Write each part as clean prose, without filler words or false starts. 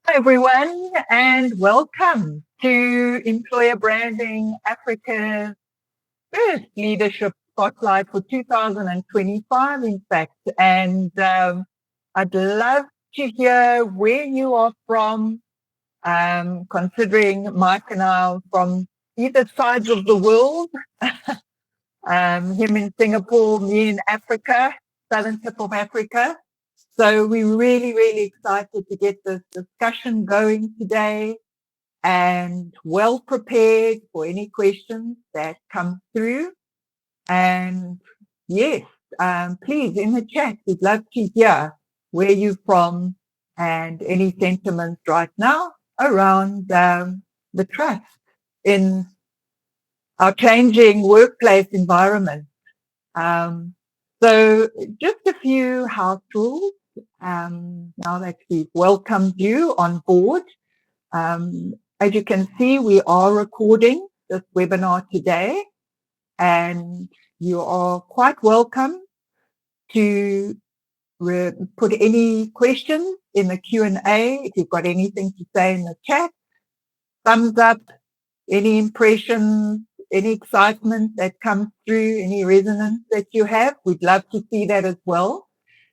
Hi, everyone, and welcome to Employer Branding Africa's first leadership spotlight for 2025, in fact. And I'd love to hear where you are from, considering Mike and I are from either sides of the world, him in Singapore, me in Africa, southern tip of Africa. So we're really, really excited to get this discussion going today and well prepared for any questions that come through. And yes, please in the chat, we'd love to hear where you're from and any sentiments right now around the trust in our changing workplace environment. So just a few house rules. Now that we've welcomed you on board, as you can see, we are recording this webinar today, and you are quite welcome to put any questions in the Q&A. If you've got anything to say in the chat, thumbs up, any impressions, any excitement that comes through, any resonance that you have, we'd love to see that as well.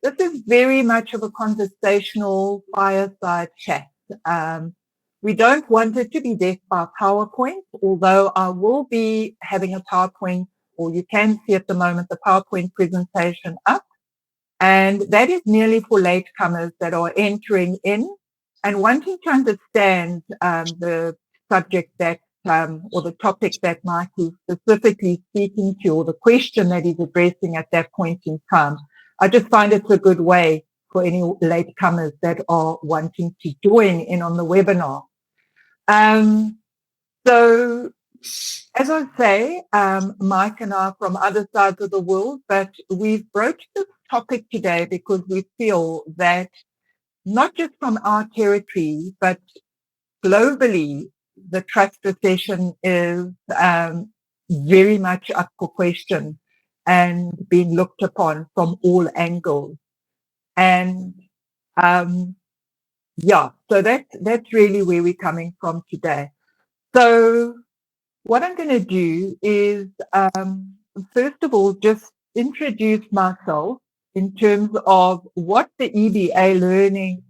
This is very much of a conversational fireside chat. We don't want it to be death by PowerPoint, although I will be having a PowerPoint, or you can see at the moment the PowerPoint presentation up. And that is merely for latecomers that are entering in and wanting to understand the subject that or the topic that Mike is specifically speaking to, or the question that he's addressing at that point in time. I just find it's a good way for any latecomers that are wanting to join in on the webinar. So, as I say, Mike and I are from other sides of the world, but we've broached this topic today because we feel that not just from our territory, but globally, the trust recession is very much up for question and being looked upon from all angles. And so that's really where we're coming from today. So what I'm going to do is, first of all, just introduce myself in terms of what the EBA Learning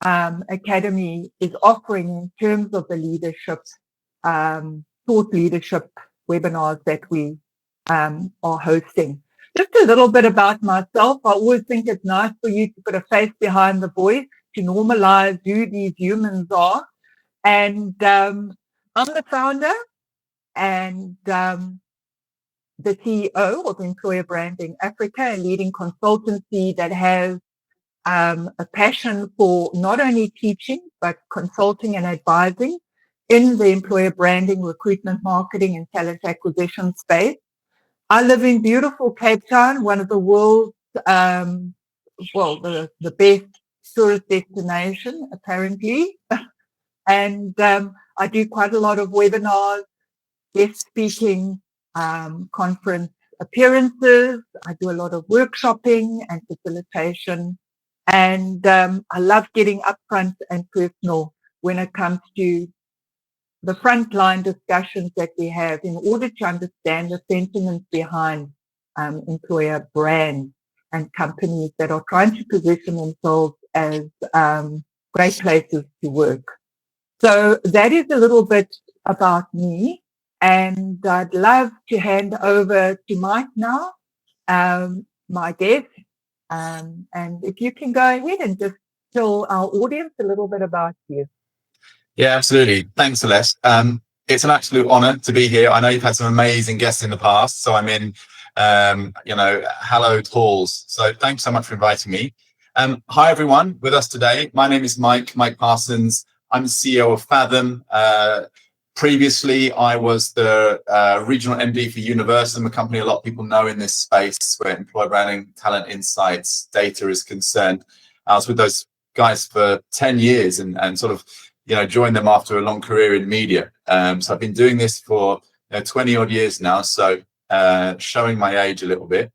Academy is offering in terms of the leadership, thought leadership webinars that we are hosting. Just a little bit about myself. I always think it's nice for you to put a face behind the voice, to normalize who these humans are. And I'm the founder and the CEO of Employer Branding Africa, a leading consultancy that has a passion for not only teaching, but consulting and advising in the employer branding, recruitment, marketing, and talent acquisition space. I live in beautiful Cape Town, one of the world's, the best tourist destination, apparently. And I do quite a lot of webinars, guest speaking, conference appearances. I do a lot of workshopping and facilitation. And I love getting upfront and personal when it comes to the frontline discussions that we have in order to understand the sentiments behind employer brands and companies that are trying to position themselves as great places to work. So that is a little bit about me. And I'd love to hand over to Mike now, my guest. And if you can go ahead and just tell our audience a little bit about you. Yeah, absolutely. Thanks, Celeste. It's an absolute honor to be here. I know you've had some amazing guests in the past, so I'm in, hallowed halls. So thanks so much for inviting me. Hi, everyone. With us today, my name is Mike Parsons. I'm the CEO of Fathom. Previously, I was the regional MD for Universum, a company a lot of people know in this space where employer branding, talent insights, data is concerned. I was with those guys for 10 years and sort of, joined them after a long career in media. So I've been doing this for 20 odd years now. So showing my age a little bit.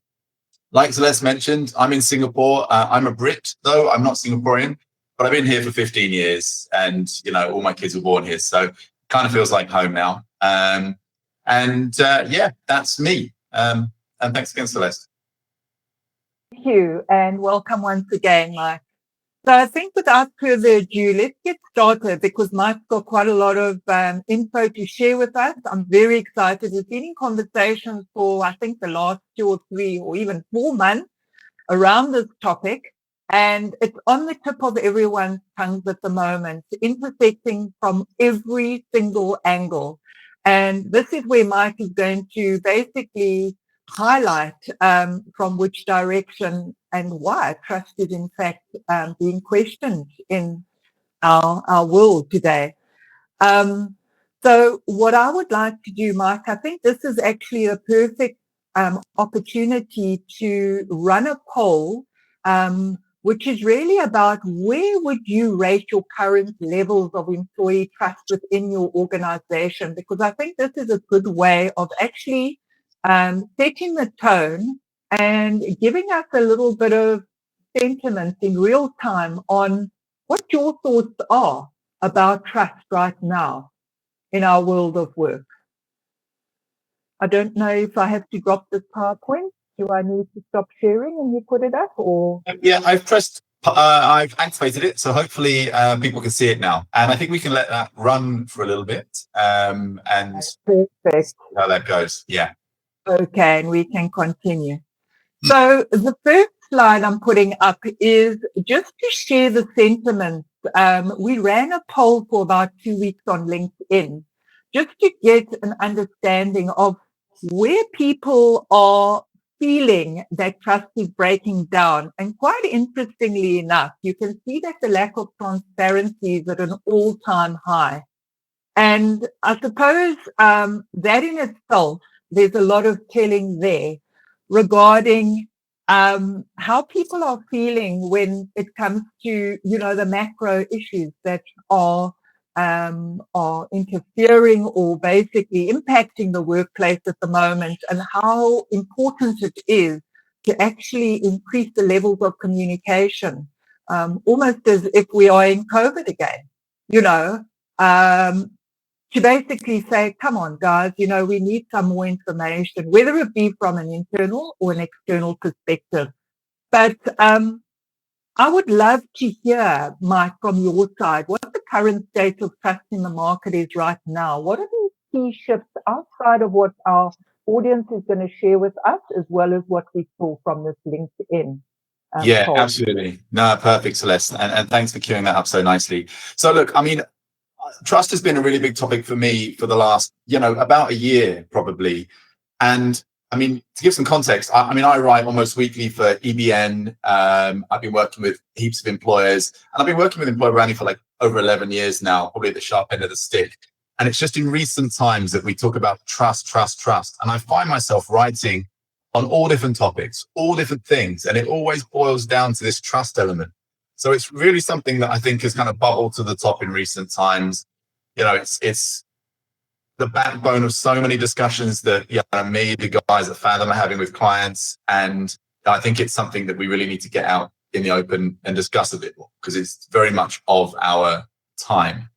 Like Celeste mentioned, I'm in Singapore. I'm a Brit, though I'm not Singaporean, but I've been here for 15 years, and all my kids were born here, so it kind of feels like home now. Yeah, that's me. And thanks again, Celeste. Thank you, and welcome once again, Mike. So I think without further ado, let's get started, because Mike's got quite a lot of info to share with us. I'm very excited. We've been in conversations for, I think, the last 2 or 3 or even 4 months around this topic, and it's on the tip of everyone's tongues at the moment, intersecting from every single angle. And this is where Mike is going to basically highlight from which direction and why trust is in fact being questioned in our world today. So what I would like to do, Mike, I think this is actually a perfect opportunity to run a poll, which is really about where would you rate your current levels of employee trust within your organization, because I think this is a good way of actually setting the tone and giving us a little bit of sentiment in real time on what your thoughts are about trust right now in our world of work. I don't know if I have to drop this PowerPoint. Do I need to stop sharing and you put it up, or? Yeah, I've activated it, so hopefully people can see it now. And I think we can let that run for a little bit and Perfect. see how that goes. Yeah. Okay, and we can continue. So the first slide I'm putting up is just to share the sentiments. We ran a poll for about 2 weeks on LinkedIn, just to get an understanding of where people are feeling that trust is breaking down. And quite interestingly enough, you can see that the lack of transparency is at an all-time high. And I suppose that in itself, there's a lot of telling there regarding how people are feeling when it comes to, the macro issues that are interfering or basically impacting the workplace at the moment, and how important it is to actually increase the levels of communication, almost as if we are in COVID again, to basically say, come on, guys, we need some more information, whether it be from an internal or an external perspective. But I would love to hear, Mike, from your side, what the current state of trust in the market is right now. What are the key shifts outside of what our audience is going to share with us, as well as what we saw from this LinkedIn Yeah, poll? Absolutely. No, perfect, Celeste. And thanks for queuing that up so nicely. So look, trust has been a really big topic for me for the last, about a year probably. And to give some context, I write almost weekly for EBN. I've been working with heaps of employers, and I've been working with employer branding for like over 11 years now, probably at the sharp end of the stick. And it's just in recent times that we talk about trust. And I find myself writing on all different topics, all different things. And it always boils down to this trust element. So it's really something that I think has kind of bubbled to the top in recent times. It's the backbone of so many discussions that me, the guys at Fathom are having with clients. And I think it's something that we really need to get out in the open and discuss a bit more, because it's very much of our time.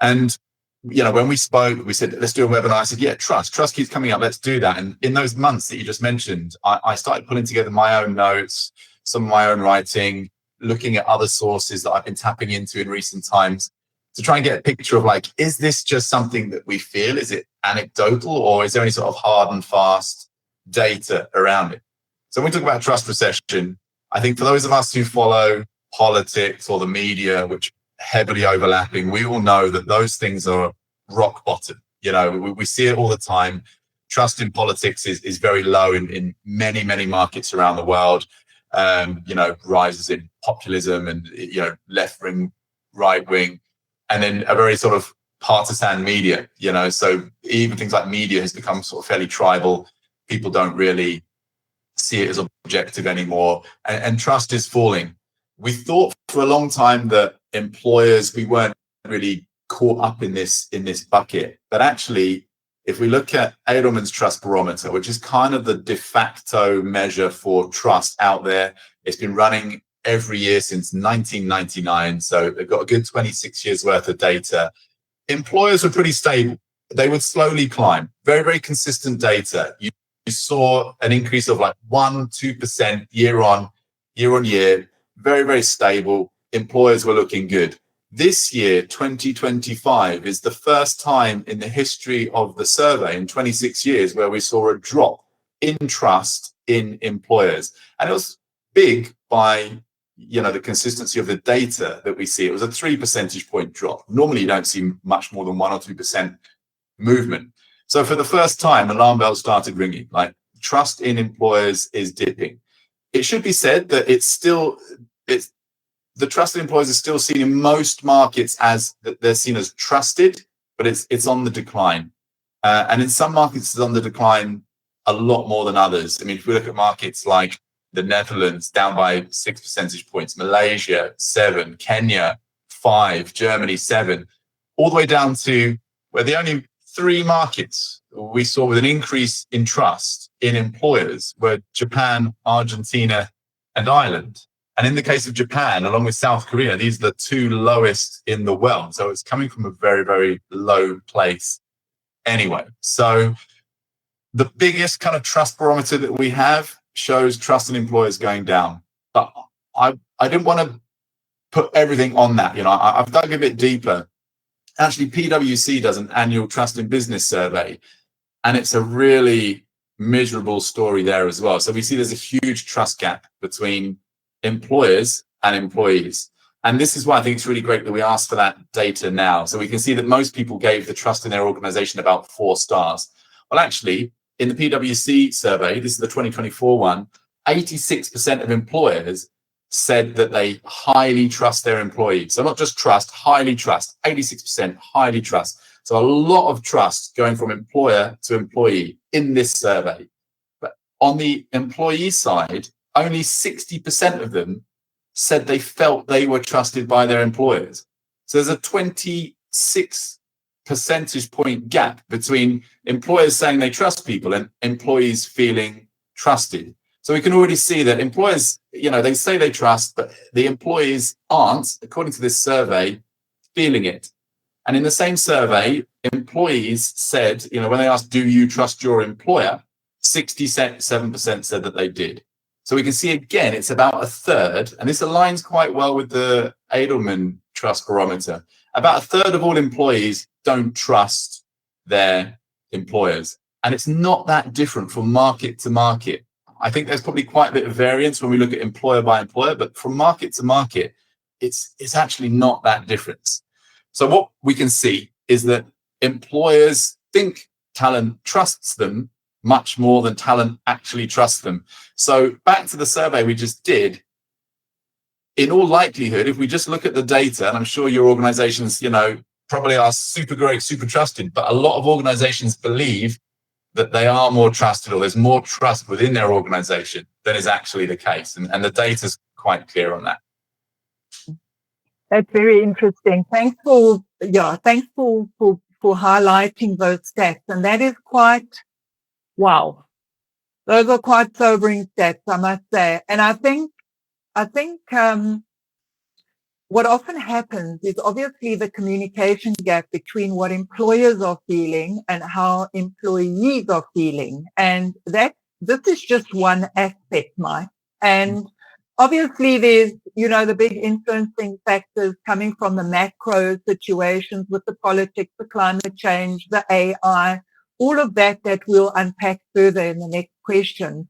And, when we spoke, we said, let's do a webinar. I said, yeah, trust keeps coming up. Let's do that. And in those months that you just mentioned, I started pulling together my own notes, some of my own writing, looking at other sources that I've been tapping into in recent times, to try and get a picture of is this just something that we feel? Is it anecdotal, or is there any sort of hard and fast data around it? So when we talk about trust recession, I think for those of us who follow politics or the media, which are heavily overlapping, we all know that those things are rock bottom. We see it all the time. Trust in politics is very low in many, many markets around the world. Rises in populism and, left wing, right wing, and then a very sort of partisan media, so even things like media has become sort of fairly tribal. People don't really see it as objective anymore, and trust is falling. We thought for a long time that employers, we weren't really caught up in this bucket, but actually, if we look at Edelman's Trust Barometer, which is kind of the de facto measure for trust out there, it's been running every year since 1999. So they've got a good 26 years worth of data. Employers were pretty stable. They would slowly climb. Very, very consistent data. You saw an increase of like 1-2% year on year. Very, very stable. Employers were looking good. This year, 2025, is the first time in the history of the survey in 26 years where we saw a drop in trust in employers. And it was big by, the consistency of the data that we see. It was a 3 percentage point drop. Normally, you don't see much more than 1 or 2% movement. So for the first time, alarm bells started ringing, like trust in employers is dipping. It should be said that the trust in employers is still seen in most markets as they're seen as trusted, but it's on the decline. And in some markets, it's on the decline a lot more than others. I mean, if we look at markets like the Netherlands, down by 6 percentage points, Malaysia, 7, Kenya, 5, Germany, 7, all the way down to where the only 3 markets we saw with an increase in trust in employers were Japan, Argentina, and Ireland. And in the case of Japan, along with South Korea, these are the 2 lowest in the world. So it's coming from a very, very low place anyway. So the biggest kind of trust barometer that we have shows trust in employers going down. But I didn't want to put everything on that. I've dug a bit deeper. Actually, PwC does an annual trust in business survey, and it's a really miserable story there as well. So we see there's a huge trust gap between employers and employees. And this is why I think it's really great that we asked for that data now. So we can see that most people gave the trust in their organization about 4 stars. Well, actually, in the PwC survey, this is the 2024 one, 86% of employers said that they highly trust their employees. So not just trust, highly trust, 86% highly trust. So a lot of trust going from employer to employee in this survey. But on the employee side, only 60% of them said they felt they were trusted by their employers. So there's a 26 percentage point gap between employers saying they trust people and employees feeling trusted. So we can already see that employers, they say they trust, but the employees aren't, according to this survey, feeling it. And in the same survey, employees said, when they asked, do you trust your employer? 67% said that they did. So we can see again, it's about a third, and this aligns quite well with the Edelman trust barometer. About a third of all employees don't trust their employers. And it's not that different from market to market. I think there's probably quite a bit of variance when we look at employer by employer, but from market to market, it's actually not that different. So what we can see is that employers think talent trusts them much more than talent actually trusts them. So back to the survey we just did, in all likelihood, if we just look at the data, and I'm sure your organizations, probably are super great, super trusted, but a lot of organizations believe that they are more trusted or there's more trust within their organization than is actually the case. And the data is quite clear on that. That's very interesting. Thanks for highlighting those stats. And that is quite, wow. Those are quite sobering stats, I must say. And I think what often happens is obviously the communication gap between what employers are feeling and how employees are feeling. And this is just one aspect, Mike. And obviously there's, the big influencing factors coming from the macro situations with the politics, the climate change, the AI, all of that we'll unpack further in the next question.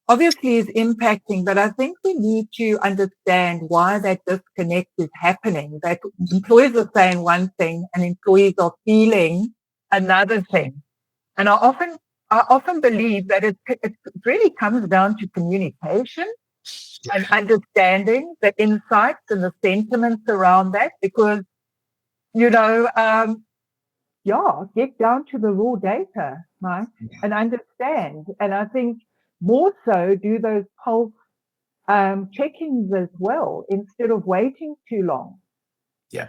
Obviously is impacting, but I think we need to understand why that disconnect is happening, that employers are saying one thing and employees are feeling another thing. And I often believe that it really comes down to communication and understanding the insights and the sentiments around that, because, get down to the raw data, Mike, and understand. And I think more so do those pulse check-ins as well instead of waiting too long. Yeah,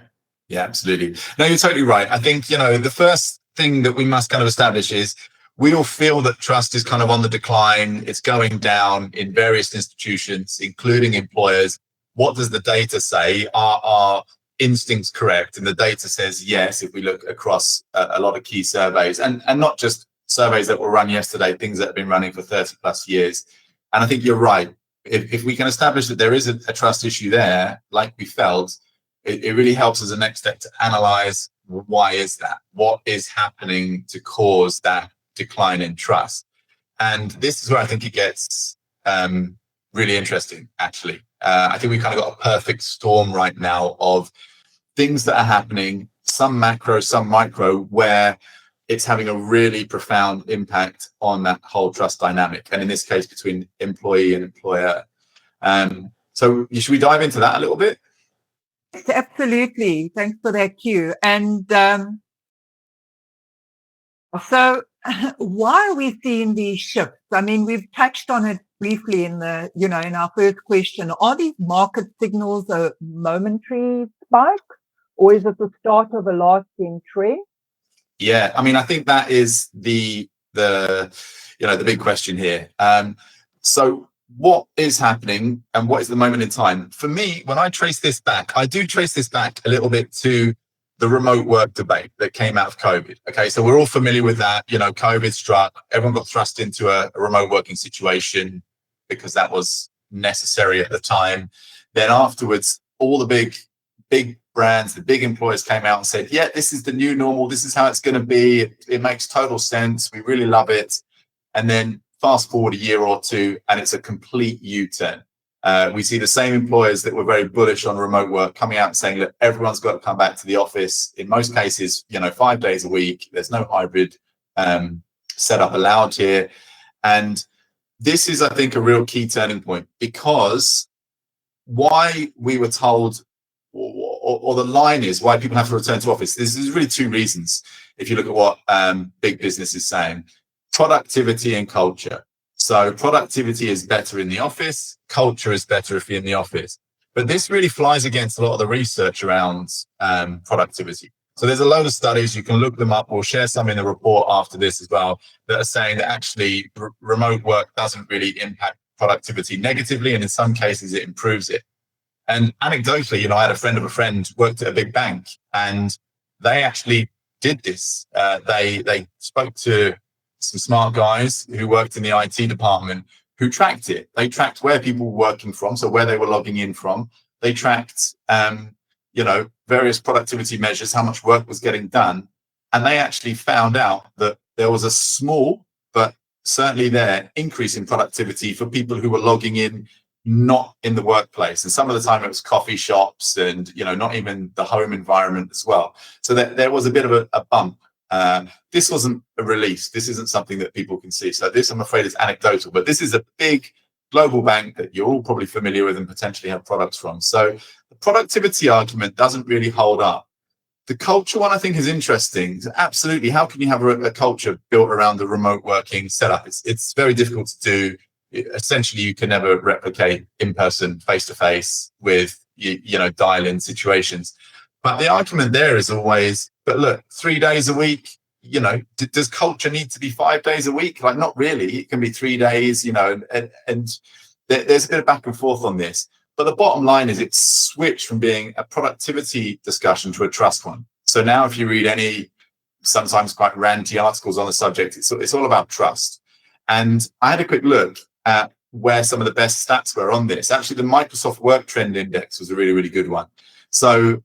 absolutely. No, you're totally right. I think, the first thing that we must kind of establish is we all feel that trust is kind of on the decline. It's going down in various institutions, including employers. what does the data say? Are our instincts correct? And the data says yes, if we look across a lot of key surveys, and not just surveys that were run yesterday, things that have been running for 30 plus years. And I think you're right. If we can establish that there is a trust issue there, like we felt, it really helps as a next step to analyze, why is that? What is happening to cause that decline in trust? And this is where I think it gets really interesting, actually. I think we kind of got a perfect storm right now of things that are happening, some macro, some micro, where it's having a really profound impact on that whole trust dynamic. And in this case, between employee and employer. So should we dive into that a little bit? Absolutely. Thanks for that cue. And so why are we seeing these shifts? I mean, we've touched on it briefly in the, in our first question. Are these market signals a momentary spike, or is it the start of a lasting trend? Yeah, I mean, I think that is the big question here. So what is happening and what is the moment in time? For me, when I trace this back, I do trace this back a little bit to the remote work debate that came out of COVID. Okay, so we're all familiar with that. COVID struck, everyone got thrust into a remote working situation because that was necessary at the time. Then afterwards, all the big brands, the big employers came out and said, yeah, this is the new normal. This is how it's going to be. It makes total sense. We really love it. And then fast forward a year or two, and it's a complete U-turn. We see the same employers that were very bullish on remote work coming out and saying that everyone's got to come back to the office. In most cases, 5 days a week. There's no hybrid setup allowed here. And this is, I think, a real key turning point, because why we were told, or the line is why people have to return to office. There's really two reasons. If you look at what big business is saying, productivity and culture. So productivity is better in the office. Culture is better if you're in the office. But this really flies against a lot of the research around productivity. So there's a load of studies. You can look them up. We'll share some in the report after this as well, that are saying that actually remote work doesn't really impact productivity negatively. And in some cases, it improves it. And anecdotally, I had a friend of a friend worked at a big bank, and they actually did this. They spoke to some smart guys who worked in the IT department who tracked it. They tracked where people were working from, so where they were logging in from. They tracked, various productivity measures, how much work was getting done. And they actually found out that there was a small, but certainly there, increase in productivity for people who were logging in not in the workplace. And some of the time it was coffee shops and, not even the home environment as well. So there was a bit of a bump. This wasn't a release. This isn't something that people can see. So this, I'm afraid, is anecdotal, but this is a big global bank that you're all probably familiar with and potentially have products from. So the productivity argument doesn't really hold up. The culture one, I think, is interesting. Absolutely. How can you have a culture built around the remote working setup? It's very difficult to do. Essentially, you can never replicate in-person, face-to-face with, dial-in situations. But the argument there is always, but look, 3 days a week, does culture need to be 5 days a week? Like, not really. It can be 3 days, and there's a bit of back and forth on this. But the bottom line is it's switched from being a productivity discussion to a trust one. So now if you read any sometimes quite ranty articles on the subject, it's all about trust. And I had a quick look at where some of the best stats were on this. Actually, the Microsoft Work Trend Index was a really, really good one. So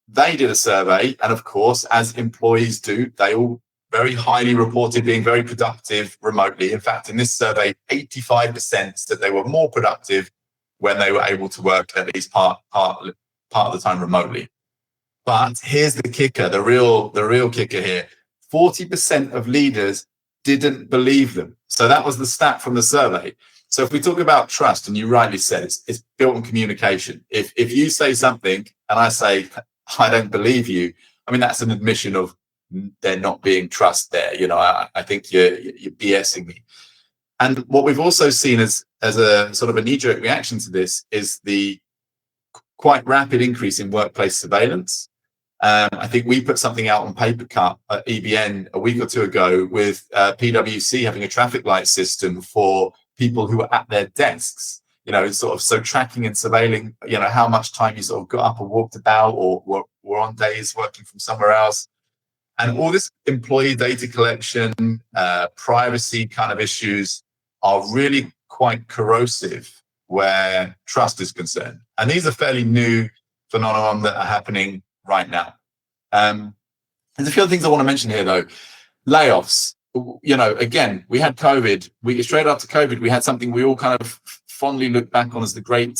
they did a survey, and of course, as employees do, they all very highly reported being very productive remotely. In fact, in this survey, 85% said they were more productive when they were able to work at least part of the time remotely. But here's the kicker, the real kicker here. 40% of leaders didn't believe them. So that was the stat from the survey. So if we talk about trust, and you rightly said it's built on communication. If you say something and I say, I don't believe you, I mean, that's an admission of there not being trust there. I think you're BSing me. And what we've also seen as a sort of a knee-jerk reaction to this is the quite rapid increase in workplace surveillance. I think we put something out on paper cut at EBN a week or two ago with PwC having a traffic light system for people who are at their desks. sort of so tracking and surveilling, how much time you sort of got up and walked about or were on days working from somewhere else. And all this employee data collection, privacy kind of issues are really quite corrosive where trust is concerned. And these are fairly new phenomenon that are happening right now. There's a few other things I want to mention here, though. Layoffs. Again, we had COVID. Straight after COVID, we had something we all kind of fondly look back on as the great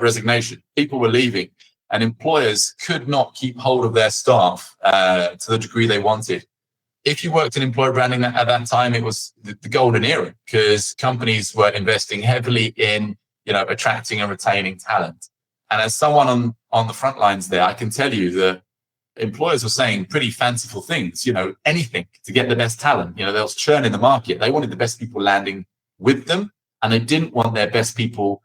resignation. People were leaving, and employers could not keep hold of their staff to the degree they wanted. If you worked in employer branding at that time, it was the golden era, because companies were investing heavily in attracting and retaining talent. And as someone on the front lines there, I can tell you that employers were saying pretty fanciful things, anything to get the best talent. There was churn in the market. They wanted the best people landing with them, and they didn't want their best people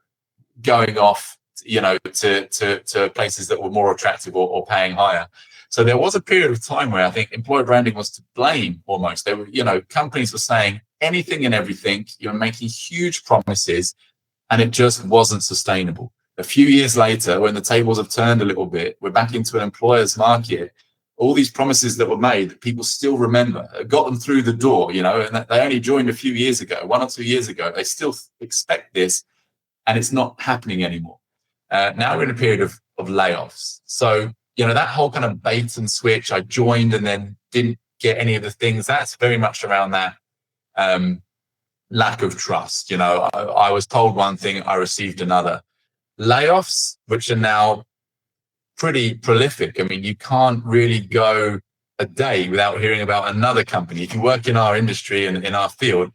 going off, to places that were more attractive or paying higher. So there was a period of time where I think employer branding was to blame almost. They were, companies were saying anything and everything. You're making huge promises, and it just wasn't sustainable. A few years later, when the tables have turned a little bit, we're back into an employer's market. All these promises that were made that people still remember, got them through the door, and they only joined a few years ago, 1 or 2 years ago. They still expect this, and it's not happening anymore. Now we're in a period of layoffs. So, that whole kind of bait and switch, I joined and then didn't get any of the things, that's very much around that lack of trust. I was told one thing, I received another. Layoffs, which are now pretty prolific. I mean, you can't really go a day without hearing about another company. If you work in our industry and in our field,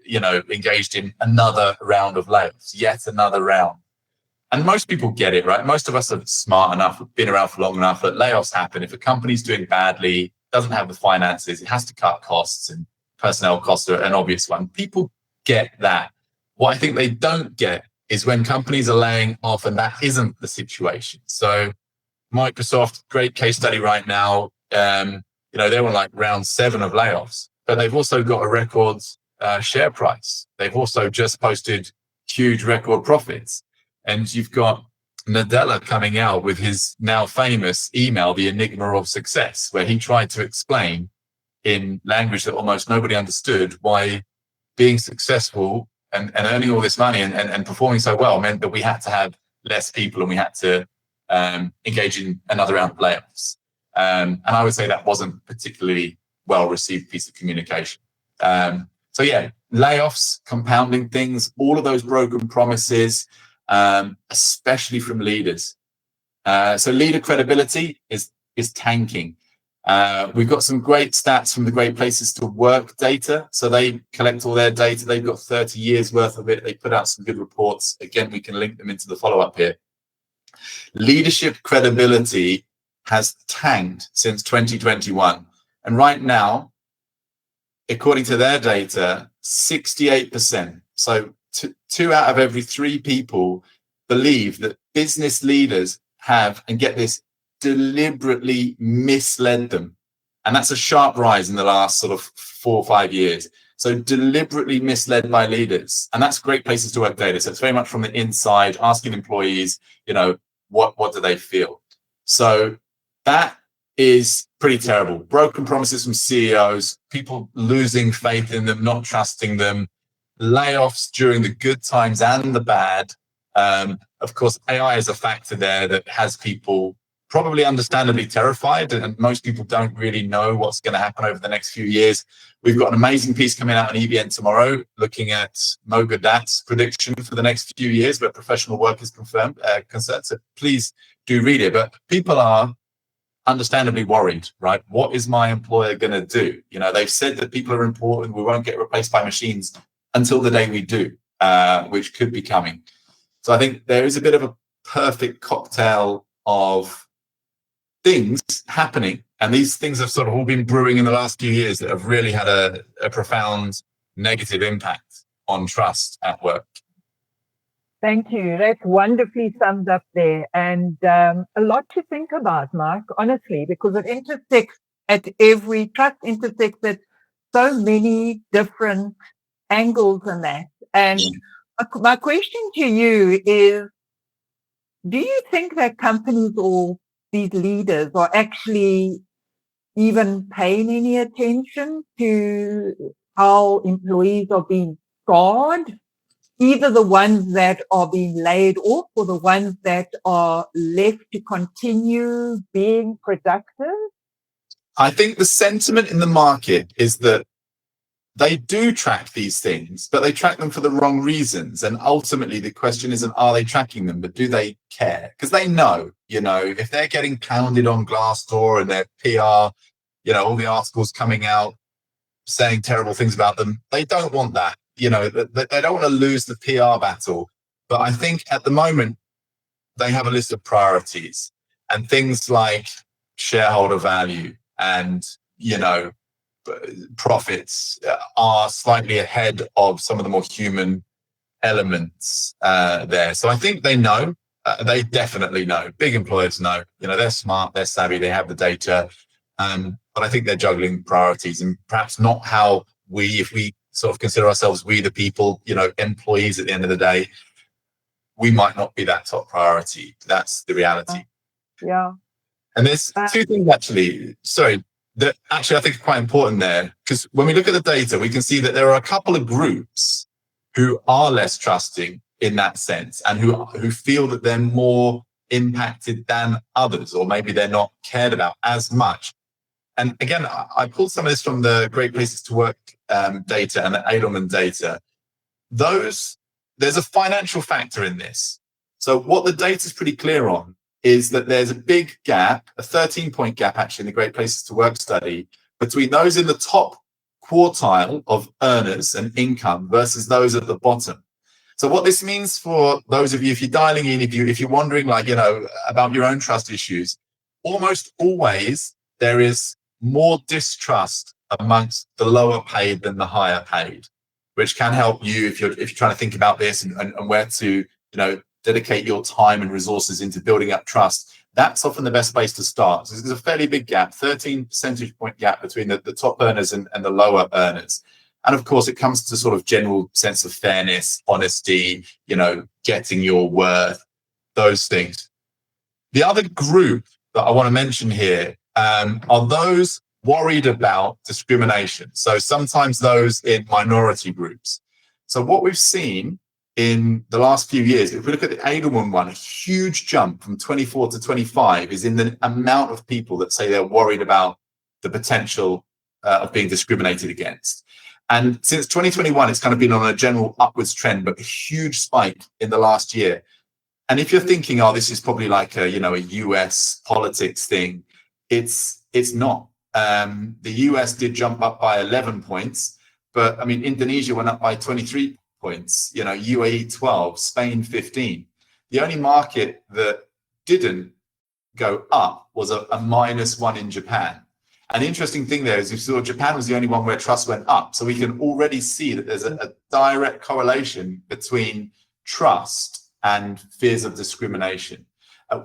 engaged in another round of layoffs, yet another round. And most people get it, right? Most of us are smart enough, been around for long enough that layoffs happen. If a company's doing badly, doesn't have the finances, it has to cut costs, and personnel costs are an obvious one. People get that. What I think they don't get is when companies are laying off and that isn't the situation. So Microsoft, great case study right now. They're on like round 7 of layoffs, but they've also got a record share price. They've also just posted huge record profits. And you've got Nadella coming out with his now famous email, The Enigma of Success, where he tried to explain in language that almost nobody understood why being successful and earning all this money and performing so well meant that we had to have less people and we had to engage in another round of layoffs. And I would say that wasn't particularly well-received piece of communication. So yeah, layoffs, compounding things, all of those broken promises, especially from leaders. So leader credibility is tanking. We've got some great stats from the Great Places to Work data. So they collect all their data. They've got 30 years worth of it. They put out some good reports. Again, we can link them into the follow-up here. Leadership credibility has tanked since 2021. And right now, according to their data, 68%. So 2 out of every 3 people believe that business leaders have, and get this, deliberately misled them. And that's a sharp rise in the last sort of 4 or 5 years. So deliberately misled by leaders. And that's Great Places to Work data. So it's very much from the inside, asking employees, what do they feel? So that is pretty terrible. Broken promises from CEOs, people losing faith in them, not trusting them, layoffs during the good times and the bad. Of course, AI is a factor there that has people probably understandably terrified, and most people don't really know what's going to happen over the next few years. We've got an amazing piece coming out on EBN tomorrow looking at Mogaddat's prediction for the next few years where professional work is concerned. So please do read it. But people are understandably worried, right? What is my employer going to do? They've said that people are important. We won't get replaced by machines until the day we do, which could be coming. So I think there is a bit of a perfect cocktail of things happening, and these things have sort of all been brewing in the last few years that have really had a profound negative impact on trust at work. Thank you. That's wonderfully summed up there, and a lot to think about, Mike, honestly, because it intersects trust intersects at so many different angles in that. And my question to you is, do you think that companies or these leaders are actually even paying any attention to how employees are being scarred, either the ones that are being laid off or the ones that are left to continue being productive? I think the sentiment in the market is that they do track these things, but they track them for the wrong reasons. And ultimately, the question isn't, are they tracking them, but do they care? Because they know, if they're getting pounded on Glassdoor and their PR, all the articles coming out saying terrible things about them, they don't want that. They don't want to lose the PR battle. But I think at the moment, they have a list of priorities, and things like shareholder value and, profits are slightly ahead of some of the more human elements there. So I think they know. They definitely know. Big employers know. They're smart, they're savvy, they have the data. But I think they're juggling priorities, and perhaps not how if we sort of consider ourselves we the people, employees at the end of the day, we might not be that top priority. That's the reality. Yeah. And there's two things that actually I think are quite important there, because when we look at the data, we can see that there are a couple of groups who are less trusting in that sense, and who feel that they're more impacted than others, or maybe they're not cared about as much. And again, I pulled some of this from the Great Places to Work data and the Edelman data. There's a financial factor in this. So what the data is pretty clear on is that there's a big gap, a 13-point gap actually in the Great Places to Work study, between those in the top quartile of earners and income versus those at the bottom. So what this means for those of you, if you're dialing in, if you're wondering about your own trust issues, almost always there is more distrust amongst the lower paid than the higher paid, which can help you if you're trying to think about this and where to dedicate your time and resources into building up trust. That's often the best place to start. So there's a fairly big gap, 13 percentage point gap between the top earners and the lower earners. And of course, it comes to sort of general sense of fairness, honesty, getting your worth, those things. The other group that I want to mention here are those worried about discrimination. So sometimes those in minority groups. So what we've seen in the last few years, if we look at the Edelman one, a huge jump from 24 to 25 is in the amount of people that say they're worried about the potential of being discriminated against. And since 2021, it's kind of been on a general upwards trend, but a huge spike in the last year. And if you're thinking, oh, this is probably like a US politics thing, it's not. The US did jump up by 11 points, but I mean, Indonesia went up by 23 points, UAE 12, Spain 15. The only market that didn't go up was a -1 in Japan. And the interesting thing there is you saw Japan was the only one where trust went up. So we can already see that there's a direct correlation between trust and fears of discrimination.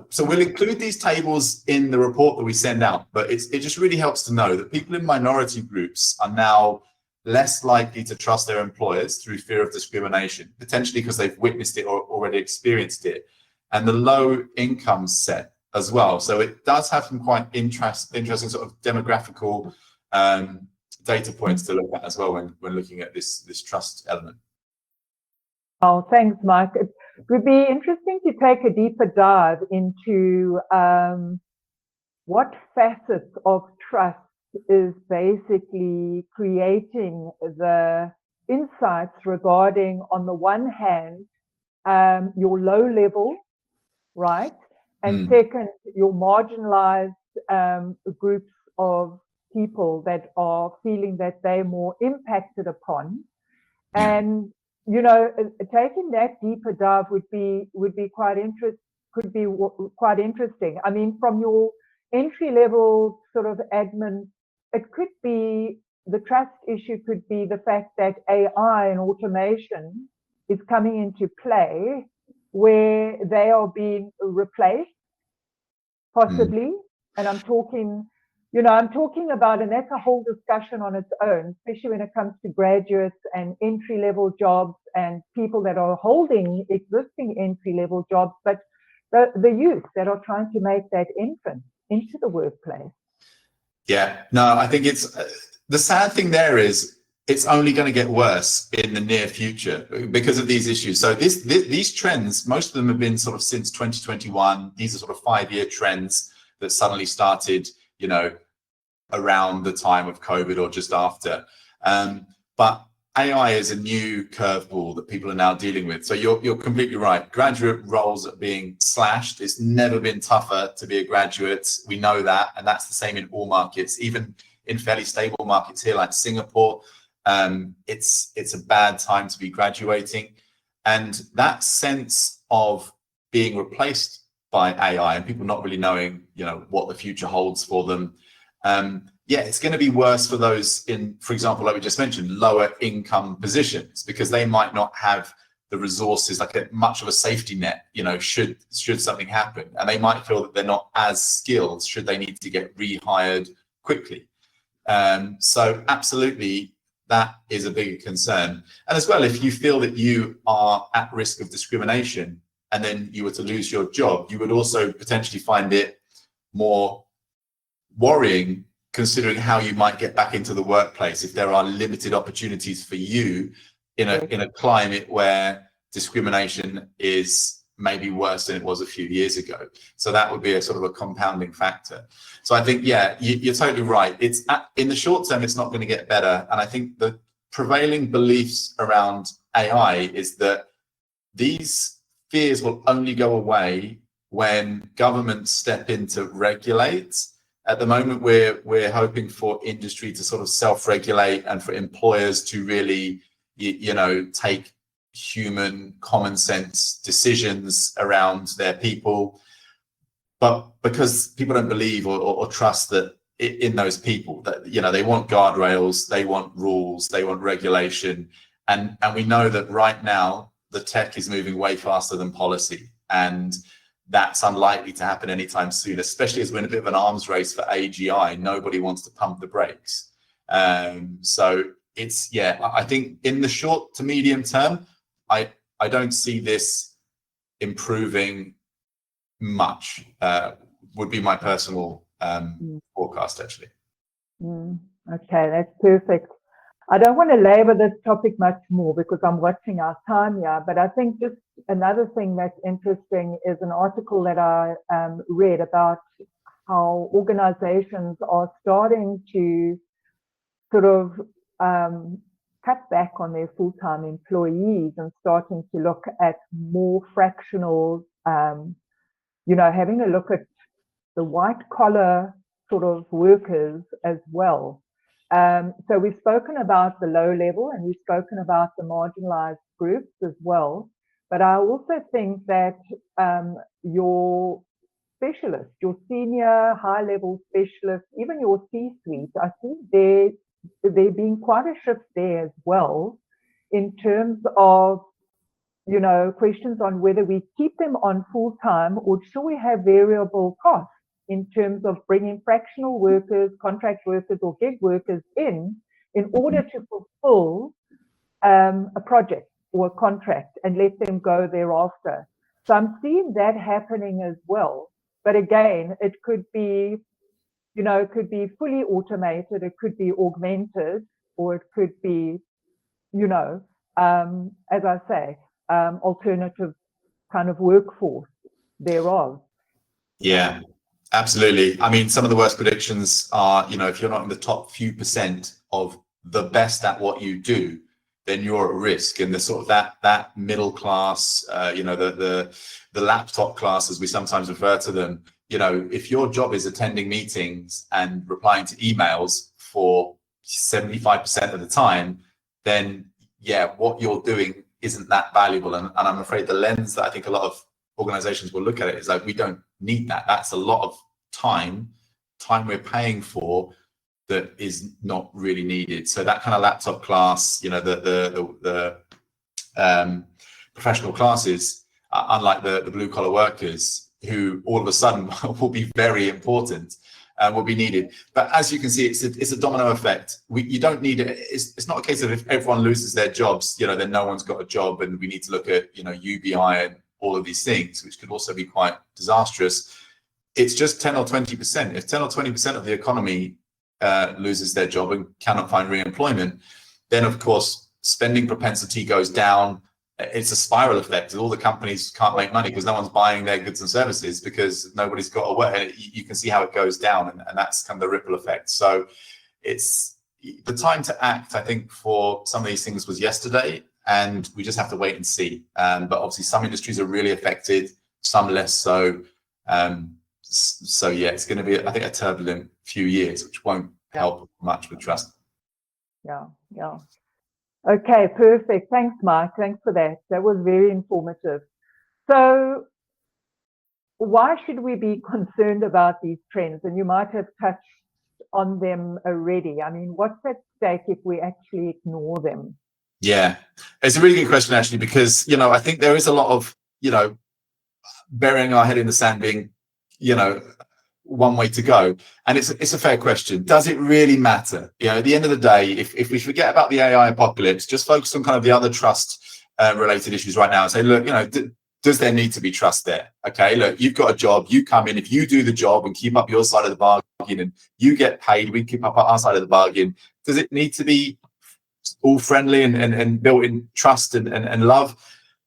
So we'll include these tables in the report that we send out, but it just really helps to know that people in minority groups are now less likely to trust their employers through fear of discrimination, potentially because they've witnessed it or already experienced it, and the low income set as well. So it does have some quite interesting sort of demographical data points to look at as well when looking at this trust element. Oh, thanks, Mike. It would be interesting to take a deeper dive into what facets of trust is basically creating the insights regarding, on the one hand, your low level, right? And second, your marginalized groups of people that are feeling that they're more impacted upon. And, taking that deeper dive would be quite quite interesting. I mean, from your entry level sort of admin, it could be, the trust issue could be the fact that AI and automation is coming into play, where they are being replaced, possibly. And I'm talking I'm talking about, and that's a whole discussion on its own, especially when it comes to graduates and entry-level jobs and people that are holding existing entry-level jobs, but the youth that are trying to make that entrance into the workplace. Yeah, no, I think it's the sad thing there is it's only going to get worse in the near future because of these issues. So these trends, most of them have been sort of since 2021. These are sort of 5-year trends that suddenly started, around the time of COVID or just after. But AI is a new curveball that people are now dealing with. So you're completely right. Graduate roles are being slashed. It's never been tougher to be a graduate. We know that, and that's the same in all markets, even in fairly stable markets here like Singapore. It's a bad time to be graduating, and that sense of being replaced by AI and people not really knowing, what the future holds for them. It's going to be worse for those in, for example, like we just mentioned, lower income positions, because they might not have the resources, like much of a safety net, should something happen, and they might feel that they're not as skilled should they need to get rehired quickly. So absolutely, that is a bigger concern. And as well, if you feel that you are at risk of discrimination and then you were to lose your job, you would also potentially find it more worrying, considering how you might get back into the workplace if there are limited opportunities for you in a climate where discrimination is maybe worse than it was a few years ago. So that would be a sort of a compounding factor. So I think, you're totally right. It's in the short term, it's not going to get better. And I think the prevailing beliefs around AI is that these fears will only go away when governments step in to regulate. At the moment, we're hoping for industry to sort of self-regulate and for employers to really, take human common sense decisions around their people. But because people don't believe or trust that in those people, that they want guardrails, they want rules, they want regulation, and we know that right now the tech is moving way faster than policy, and that's unlikely to happen anytime soon, especially as we're in a bit of an arms race for AGI. Nobody wants to pump the brakes. So it's, I think in the short to medium term, I don't see this improving much, would be my personal forecast, actually. Okay, that's perfect. I don't want to labor this topic much more because I'm watching our time here, but I think just another thing that's interesting is an article that I read about how organizations are starting to sort of cut back on their full-time employees and starting to look at more fractional, having a look at the white-collar sort of workers as well. So we've spoken about the low level and we've spoken about the marginalized groups as well. But I also think that your specialists, your senior high-level specialists, even your C-suite, I think there being quite a shift there as well in terms of, questions on whether we keep them on full-time or should we have variable costs in terms of bringing fractional workers, contract workers, or gig workers in order to fulfill a project or a contract and let them go thereafter. So I'm seeing that happening as well. But again, it could be, it could be fully automated, it could be augmented, or it could be, as I say, alternative kind of workforce thereof. Yeah. Absolutely. I mean, some of the worst predictions are, if you're not in the top few percent of the best at what you do, then you're at risk. And the sort of that middle class, the laptop class, as we sometimes refer to them, if your job is attending meetings and replying to emails for 75% of the time, then what you're doing isn't that valuable. And I'm afraid the lens that I think a lot of organizations will look at it is like, we don't need that. That's a lot of time we're paying for that is not really needed. So that kind of laptop class, the professional classes, unlike the blue collar workers who all of a sudden will be very important. will be needed. But as you can see, it's a domino effect. You don't need it. It's not a case of if everyone loses their jobs, then no one's got a job, and we need to look at UBI and all of these things, which could also be quite disastrous. It's just 10 or 20%. If 10 or 20% of the economy loses their job and cannot find re-employment, then of course spending propensity goes down. It's a spiral effect. All the companies can't make money because no one's buying their goods and services because nobody's got a work. And you can see how it goes down, and that's kind of the ripple effect. So it's the time to act, I think, for some of these things was yesterday, and we just have to wait and see. But obviously some industries are really affected, some less so. So yeah, it's going to be, I think, a turbulent few years, which won't help much with trust. Yeah. Okay, perfect. Thanks, Mike. Thanks for that. That was very informative. So why should we be concerned about these trends? And you might have touched on them already. I mean, what's at stake if we actually ignore them? Yeah, it's a really good question, actually, because, I think there is a lot of, burying our head in the sand being, one way to go. And it's a fair question. Does it really matter? At the end of the day, if we forget about the AI apocalypse, just focus on kind of the other trust related issues right now and say, look, does there need to be trust there? Okay, look, you've got a job, you come in, if you do the job and keep up your side of the bargain and you get paid, we keep up our side of the bargain. Does it need to be all friendly and built in trust and love?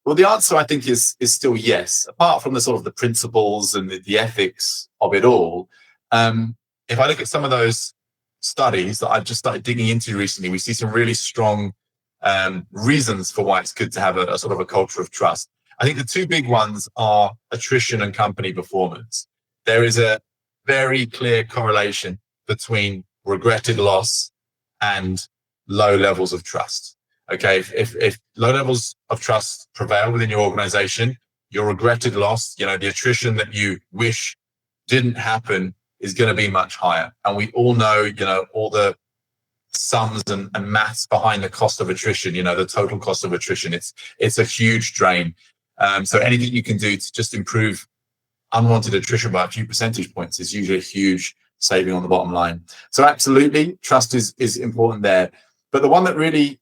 Well, the answer, I think, is still yes. Apart from the sort of the principles and the ethics of it all, if I look at some of those studies that I've just started digging into recently, we see some really strong reasons for why it's good to have a sort of a culture of trust. I think the two big ones are attrition and company performance. There is a very clear correlation between regretted loss and low levels of trust. Okay, if low levels of trust prevail within your organization, your regretted loss, the attrition that you wish didn't happen is going to be much higher. And we all know, all the sums and maths behind the cost of attrition, the total cost of attrition. It's a huge drain. So anything you can do to just improve unwanted attrition by a few percentage points is usually a huge saving on the bottom line. So absolutely, trust is important there. But the one that really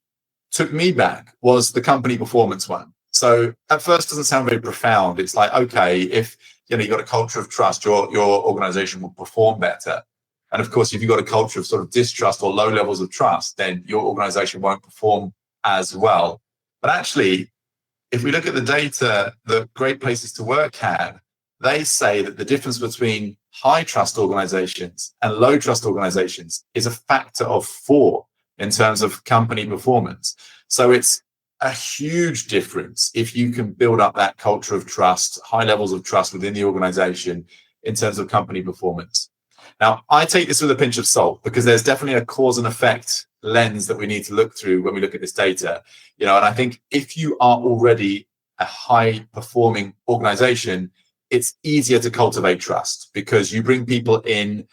took me back was the company performance one. So at first, doesn't sound very profound. It's like, okay, if you've got a culture of trust, your organization will perform better. And of course, if you've got a culture of sort of distrust or low levels of trust, then your organization won't perform as well. But actually, if we look at the data that Great Places to Work have, they say that the difference between high trust organizations and low trust organizations is a factor of 4 in terms of company performance. So it's a huge difference if you can build up that culture of trust, high levels of trust within the organization in terms of company performance. Now, I take this with a pinch of salt because there's definitely a cause and effect lens that we need to look through when we look at this data. And I think if you are already a high performing organization, it's easier to cultivate trust because you bring people in,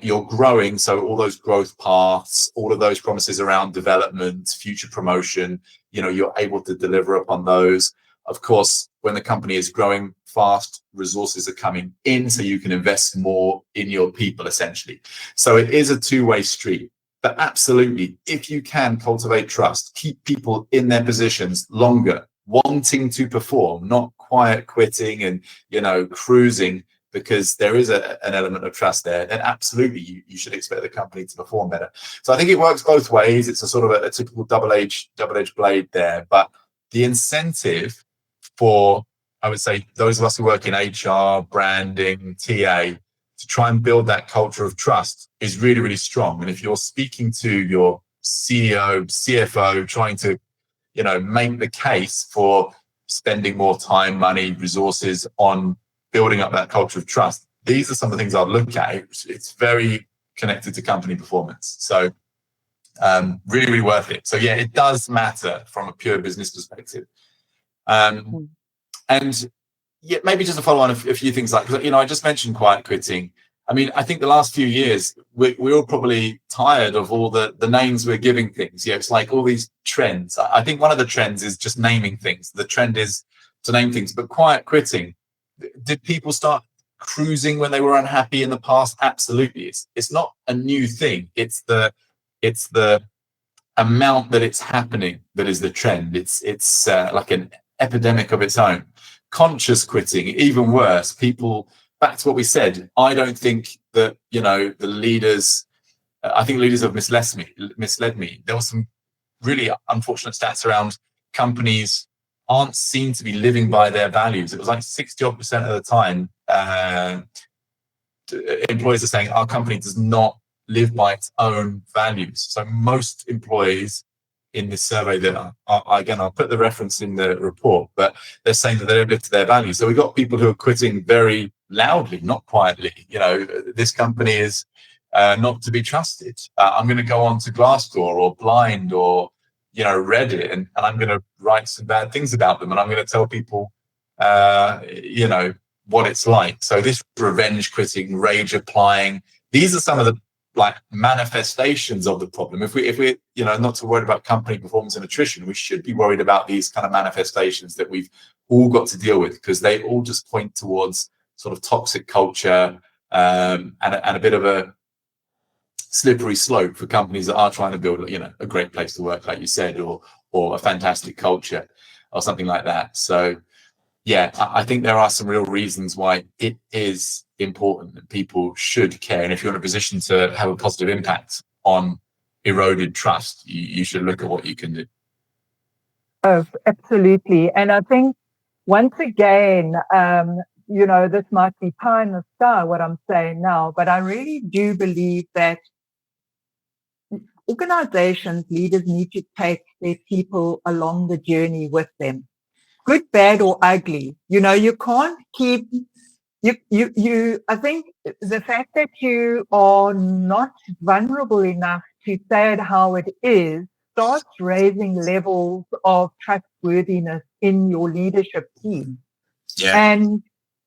you're growing. So all those growth paths, all of those promises around development, future promotion, you're able to deliver upon those. Of course, when the company is growing fast, resources are coming in, so you can invest more in your people, essentially. So it is a two-way street. But absolutely, if you can cultivate trust, keep people in their positions longer, wanting to perform, not quiet quitting and, cruising, because there is an element of trust there, then absolutely you should expect the company to perform better. So I think it works both ways. It's a sort of a typical double-edged blade there. But the incentive for, I would say, those of us who work in HR, branding, TA, to try and build that culture of trust is really, really strong. And if you're speaking to your CEO, CFO, trying to, make the case for spending more time, money, resources on building up that culture of trust, these are some of the things I'd look at. It's very connected to company performance. So really, really worth it. So yeah, it does matter from a pure business perspective. And yeah, maybe just to follow on a few things like, I just mentioned quiet quitting. I mean, I think the last few years, we're all probably tired of all the names we're giving things. It's like all these trends. I think one of the trends is just naming things. The trend is to name things, but quiet quitting, did people start cruising when they were unhappy in the past? Absolutely. It's not a new thing. It's the amount that it's happening that is the trend. It's like an epidemic of its own. Conscious quitting, even worse. People, back to what we said, I don't think that, the leaders, I think leaders have misled me. There was some really unfortunate stats around companies aren't seen to be living by their values. It was like 60% of the time, employees are saying our company does not live by its own values. So most employees in this survey that again, I'll put the reference in the report, but they're saying that they don't live to their values. So we've got people who are quitting very loudly, not quietly. This company is not to be trusted. I'm going to go on to Glassdoor or Blind or Reddit, and I'm going to write some bad things about them, and I'm going to tell people what it's like. So this revenge quitting, rage applying, these are some of the manifestations of the problem. If we're not too worried about company performance and attrition, we should be worried about these kind of manifestations that we've all got to deal with, because they all just point towards sort of toxic culture and a bit of a slippery slope for companies that are trying to build a great place to work, like you said, or a fantastic culture or something like that. So yeah, I think there are some real reasons why it is important that people should care. And if you're in a position to have a positive impact on eroded trust, you should look at what you can do. Oh, absolutely. And I think once again, this might be pie in the sky, what I'm saying now, but I really do believe that organizations, leaders need to take their people along the journey with them. Good, bad, or ugly. You can't keep I think the fact that you are not vulnerable enough to say it how it is starts raising levels of trustworthiness in your leadership team. Yeah. And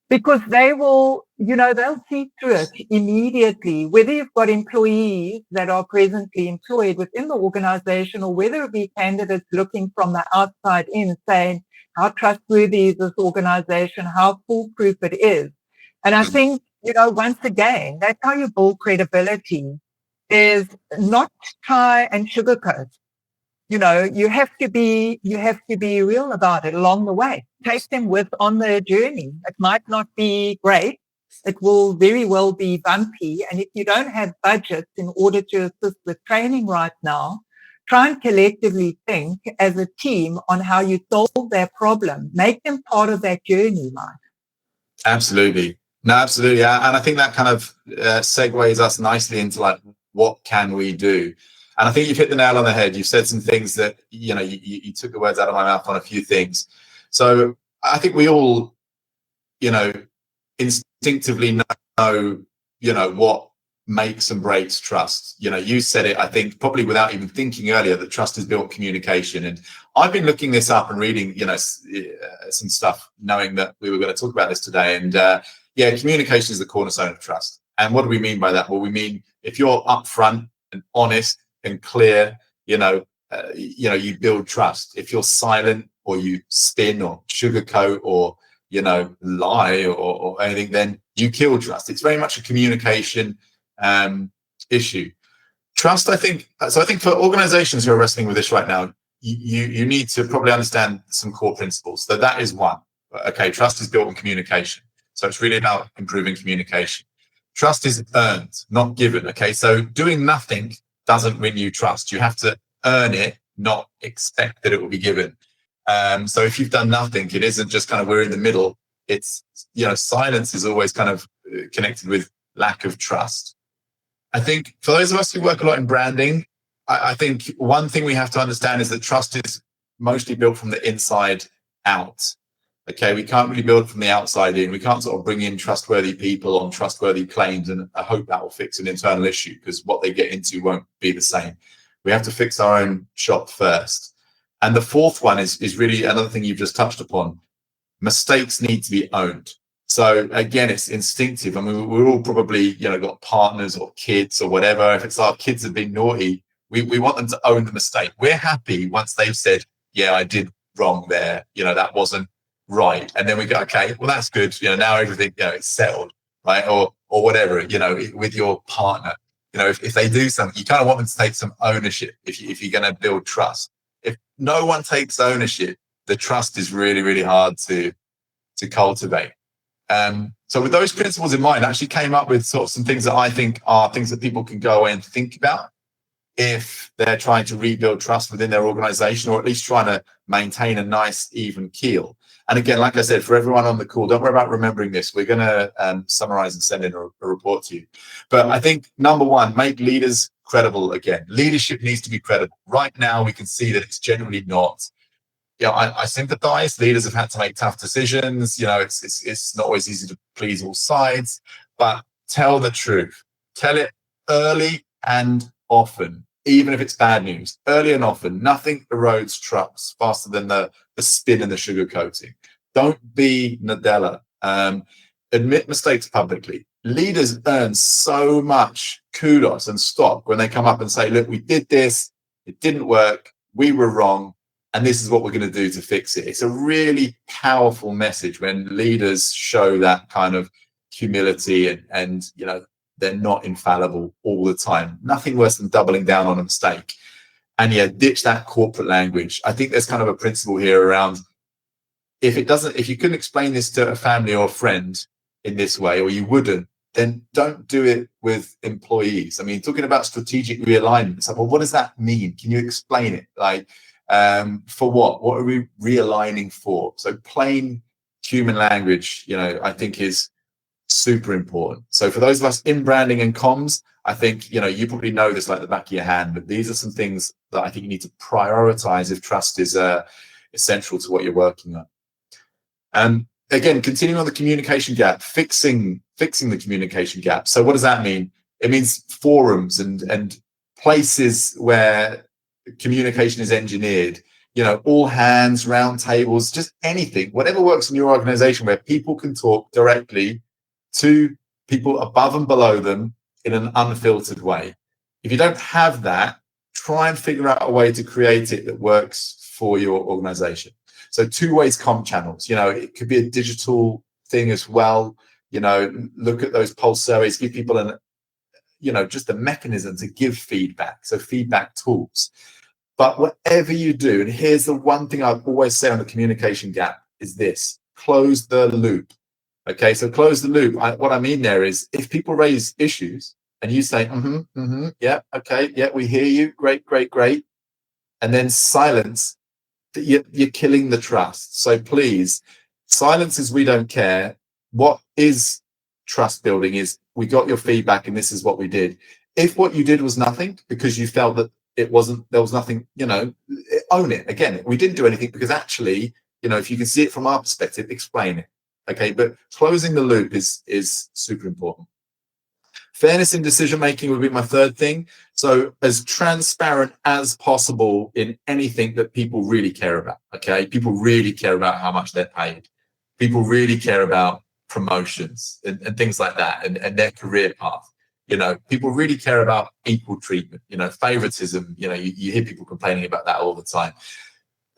because they will, they'll see through it immediately, whether you've got employees that are presently employed within the organization, or whether it be candidates looking from the outside in saying, how trustworthy is this organization? How foolproof it is? And I think, once again, that's how you build credibility, is not try and sugarcoat. You have to be real about it along the way. Take them on their journey. It might not be great. It will very well be bumpy. And if you don't have budgets in order to assist with training right now, try and collectively think as a team on how you solve their problem. Make them part of that journey, Mike. Absolutely. No, absolutely. And I think that kind of segues us nicely into what can we do? And I think you've hit the nail on the head. You've said some things that, you took the words out of my mouth on a few things. So I think we all, instinctively know, what makes and breaks trust. You said it, I think, probably without even thinking earlier, that trust is built on communication. And I've been looking this up and reading, some stuff, knowing that we were going to talk about this today. And communication is the cornerstone of trust. And what do we mean by that? Well, we mean if you're upfront and honest and clear, you build trust. If you're silent, or you spin or sugarcoat or lie or anything, then you kill trust. It's very much a communication issue. Trust, I think for organizations who are wrestling with this right now, you need to probably understand some core principles. So that is one. Okay, trust is built on communication. So it's really about improving communication. Trust is earned, not given. Okay, so doing nothing doesn't win you trust. You have to earn it, not expect that it will be given. So if you've done nothing, it isn't just kind of we're in the middle. It's, silence is always kind of connected with lack of trust. I think for those of us who work a lot in branding, I think one thing we have to understand is that trust is mostly built from the inside out. Okay, we can't really build from the outside in. We can't sort of bring in trustworthy people on trustworthy claims and hope that will fix an internal issue, because what they get into won't be the same. We have to fix our own shop first. And the fourth one is really another thing you've just touched upon. Mistakes need to be owned. So again, it's instinctive. I mean, we're all probably, got partners or kids or whatever. If it's our kids have been naughty, we want them to own the mistake. We're happy once they've said, yeah, I did wrong there. That wasn't right. And then we go, okay, well, that's good. Now everything, it's settled. right? Or whatever, with your partner. If they do something, you kind of want them to take some ownership if you're going to build trust. If no one takes ownership, the trust is really, really hard to cultivate. So with those principles in mind, I actually came up with sort of some things that I think are things that people can go away and think about if they're trying to rebuild trust within their organization, or at least trying to maintain a nice, even keel. And again, like I said, for everyone on the call, don't worry about remembering this. We're going to summarize and send in a report to you. But I think, number one, make leaders credible again. Leadership needs to be credible. Right now, we can see that it's generally not. I sympathize. Leaders have had to make tough decisions. It's not always easy to please all sides, but tell the truth. Tell it early and often, even if it's bad news. Early and often. Nothing erodes trust faster than the spin and the sugar coating. Don't be Nadella. Admit mistakes publicly. Leaders earn so much kudos and stock when they come up and say, look, we did this, it didn't work, we were wrong, and this is what we're going to do to fix it. It's a really powerful message when leaders show that kind of humility and they're not infallible all the time. Nothing worse than doubling down on a mistake. And ditch that corporate language. I think there's kind of a principle here around if you couldn't explain this to a family or a friend in this way, or you wouldn't, then don't do it with employees. I mean, talking about strategic realignment, it's like, well, what does that mean? Can you explain it? Like, for what? What are we realigning for? So plain human language, I think is super important. So for those of us in branding and comms, I think, you probably know this like the back of your hand, but these are some things that I think you need to prioritize if trust is essential to what you're working on. And again, continuing on the communication gap, fixing the communication gap. So what does that mean? It means forums and places where communication is engineered, all hands, round tables, just anything, whatever works in your organization where people can talk directly to people above and below them in an unfiltered way. If you don't have that, try and figure out a way to create it that works for your organization. So two-way comm channels, it could be a digital thing as well. Look at those pulse surveys, give people just a mechanism to give feedback. So feedback tools. But whatever you do, and here's the one thing I always say on the communication gap is this: close the loop. Okay, so close the loop. What I mean there is, if people raise issues and you say, yeah, okay, yeah, we hear you, great, and then silence, you're killing the trust. So please, silence is we don't care. What is trust building is we got your feedback and this is what we did. If what you did was nothing because you felt that there was nothing, own it. Again, we didn't do anything because actually, if you can see it from our perspective, explain it. Okay, but closing the loop is super important. Fairness in decision making would be my third thing. So as transparent as possible in anything that people really care about. Okay, people really care about how much they're paid. People really care about promotions and things like that, and their career path. People really care about equal treatment. Favoritism. You hear people complaining about that all the time.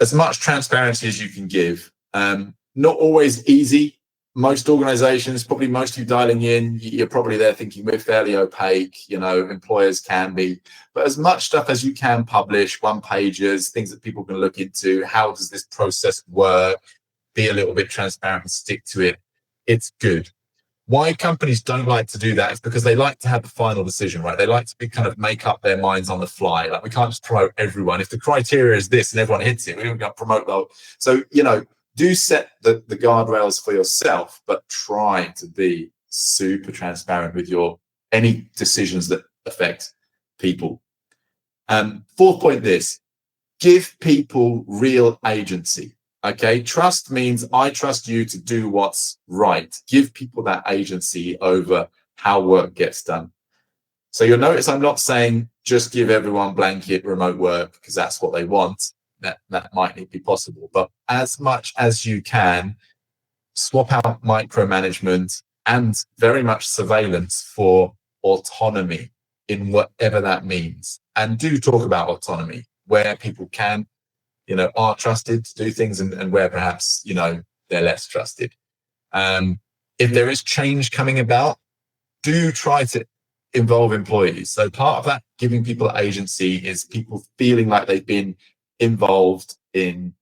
As much transparency as you can give. Not always easy. Most organizations, probably most of you dialing in, you're probably there thinking we're fairly opaque, employers can be, but as much stuff as you can publish, one pages, things that people can look into, how does this process work, be a little bit transparent and stick to it. It's good. Why companies don't like to do that is because they like to have the final decision, right? They like to make up their minds on the fly. Like, we can't just promote everyone. If the criteria is this and everyone hits it, we don't got to promote that. So, do set the guardrails for yourself, but try to be super transparent with any decisions that affect people. Fourth point, give people real agency. Okay, trust means I trust you to do what's right. Give people that agency over how work gets done. So you'll notice I'm not saying just give everyone blanket remote work because that's what they want. That might not be possible, but as much as you can, swap out micromanagement and very much surveillance for autonomy in whatever that means. And do talk about autonomy where people can, are trusted to do things and where perhaps, they're less trusted. if there is change coming about, do try to involve employees. So part of that giving people agency is people feeling like they've been involved in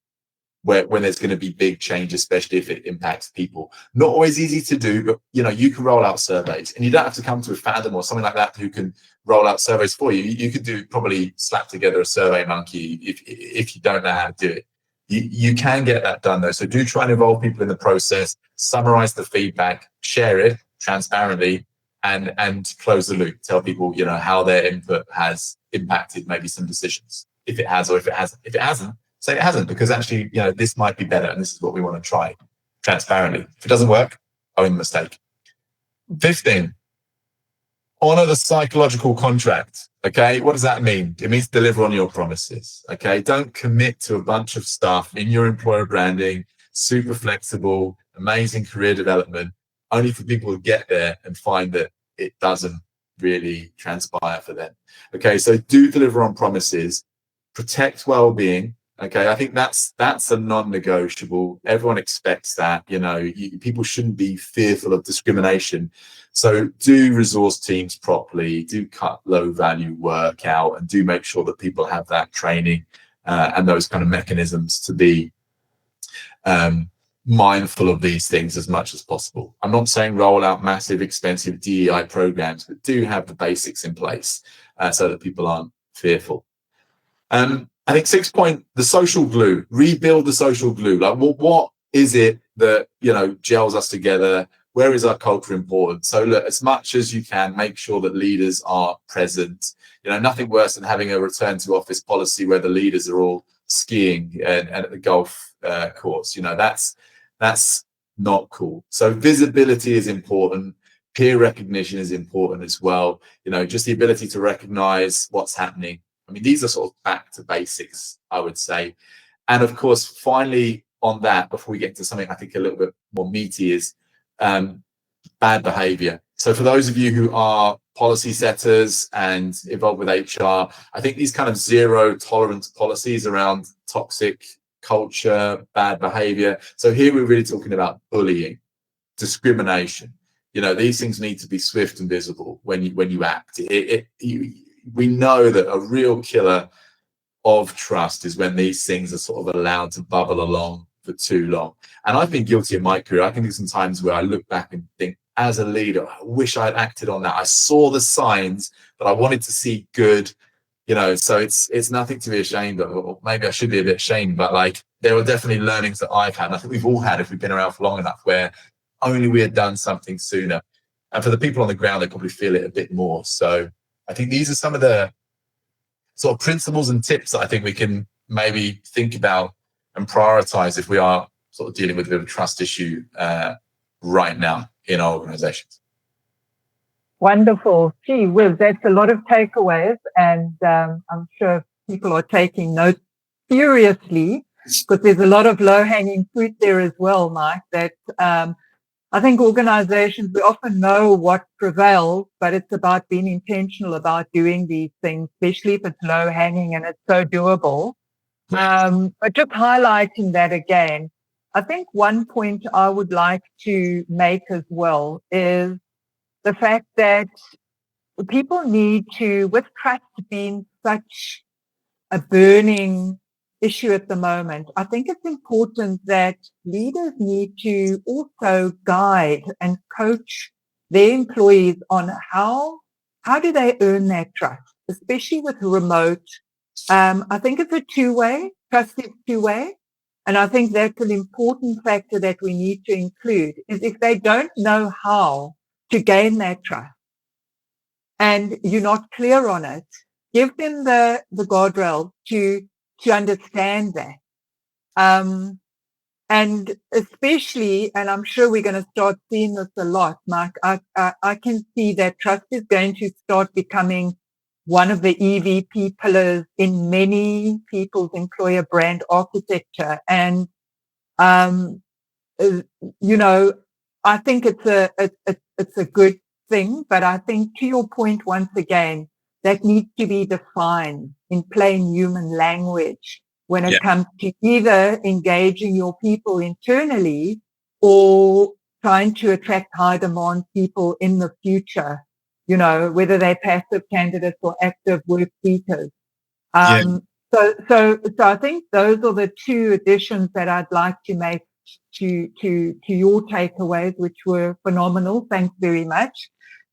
when there's going to be big change, especially if it impacts people. Not always easy to do, but you can roll out surveys, and you don't have to come to a Fathom or something like that who can roll out surveys for you. You could probably slap together a survey monkey if you don't know how to do it. You can get that done though. So do try and involve people in the process, summarize the feedback, share it transparently, and close the loop. Tell people, how their input has impacted maybe some decisions. If it has, or if it hasn't. If it hasn't, say it hasn't, because actually, this might be better and this is what we want to try transparently. If it doesn't work, own the mistake. 5th thing, honor the psychological contract. Okay, what does that mean? It means deliver on your promises. Okay, don't commit to a bunch of stuff in your employer branding, super flexible, amazing career development, only for people to get there and find that it doesn't really transpire for them. Okay, so do deliver on promises, protect well-being. Okay, I think that's a non-negotiable. Everyone expects that. People shouldn't be fearful of discrimination. So do resource teams properly, do cut low-value work out, and do make sure that people have that training and those kind of mechanisms to be mindful of these things as much as possible. I'm not saying roll out massive, expensive DEI programs, but do have the basics in place so that people aren't fearful. I think 6th point, the social glue. Rebuild the social glue. Like, what is it that gels us together? Where is our culture important? So look, as much as you can, make sure that leaders are present. Nothing worse than having a return to office policy where the leaders are all skiing and at the golf course. That's not cool. So visibility is important. Peer recognition is important as well. Just the ability to recognize what's happening. I mean, these are sort of back to basics, I would say. And of course, finally on that, before we get to something I think a little bit more meaty, is bad behavior. So for those of you who are policy setters and involved with HR, I think these kind of zero tolerance policies around toxic culture, bad behavior. So here we're really talking about bullying, discrimination. These things need to be swift and visible when you act. We know that a real killer of trust is when these things are sort of allowed to bubble along for too long. And I've been guilty in my career. I can do some times where I look back and think, as a leader, I wish I'd acted on that. I saw the signs, but I wanted to see good, so it's nothing to be ashamed of. Or maybe I should be a bit ashamed, but like, there were definitely learnings that I've had. And I think we've all had if we've been around for long enough, where only we had done something sooner. And for the people on the ground, they probably feel it a bit more. So I think these are some of the sort of principles and tips that I think we can maybe think about and prioritize if we are sort of dealing with a bit of a trust issue right now in our organizations. Wonderful. Gee whiz, that's a lot of takeaways, and I'm sure people are taking notes seriously, because there's a lot of low-hanging fruit there as well, Mike, that I think organizations, we often know what prevails, but it's about being intentional about doing these things, especially if it's low-hanging and it's so doable. But just highlighting that again, I think one point I would like to make as well is the fact that people need to, with trust being such a burning issue at the moment, I think it's important that leaders need to also guide and coach their employees on how do they earn that trust, especially with remote. I think it's a two-way, trust is two-way. And I think that's an important factor that we need to include, is if they don't know how to gain that trust and you're not clear on it, give them the guardrails to understand that. And especially, and I'm sure we're going to start seeing this a lot, Mike, I can see that trust is going to start becoming one of the EVP pillars in many people's employer brand architecture. And, I think it's a good thing, but I think, to your point once again, that needs to be defined in plain human language when it comes to either engaging your people internally or trying to attract high demand people in the future, you know, whether they're passive candidates or active work seekers. Yeah. So I think those are the two additions that I'd like to make to your takeaways, which were phenomenal. Thanks very much.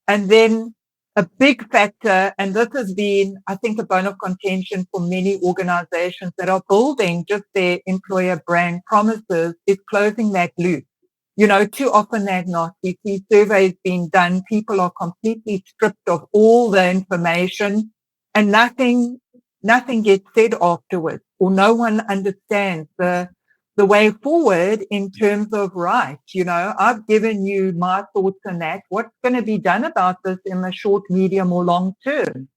And then a big factor, and this has been, I think, a bone of contention for many organizations that are building just their employer brand promises, is closing that loop. You know, too often than not, we see surveys being done, people are completely stripped of all the information and nothing gets said afterwards, or no one understands the way forward in terms of right. You know, I've given you my thoughts on that. What's going to be done about this in the short, medium, or long term?